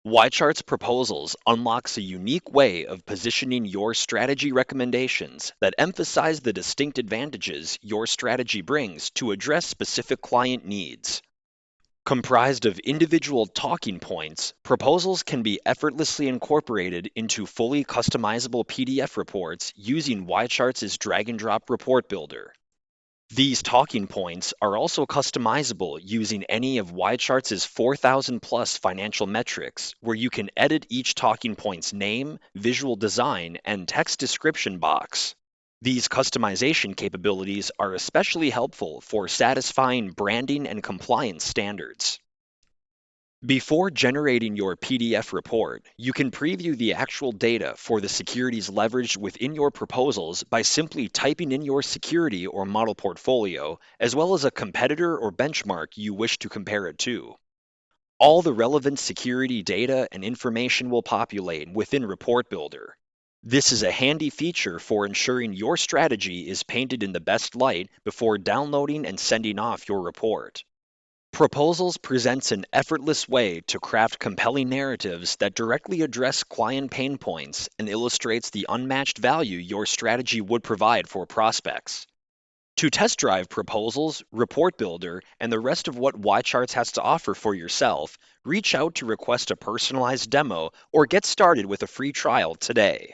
YCharts Proposals unlocks a unique way of positioning your strategy recommendations that emphasize the distinct advantages your strategy brings to address specific client needs. Comprised of individual talking points, proposals can be effortlessly incorporated into fully customizable PDF reports using YCharts' drag-and-drop report builder. These talking points are also customizable using any of YCharts' 4,000 plus financial metrics, where you can edit each talking point's name, visual design, and text description box. These customization capabilities are especially helpful for satisfying branding and compliance standards. Before generating your PDF report, you can preview the actual data for the securities leveraged within your proposals by simply typing in your security or model portfolio, as well as a competitor or benchmark you wish to compare it to. All the relevant security data and information will populate within Report Builder. This is a handy feature for ensuring your strategy is painted in the best light before downloading and sending off your report. Proposals presents an effortless way to craft compelling narratives that directly address client pain points and illustrates the unmatched value your strategy would provide for prospects. To test drive proposals, Report Builder, and the rest of what YCharts has to offer for yourself, reach out to request a personalized demo or get started with a free trial today.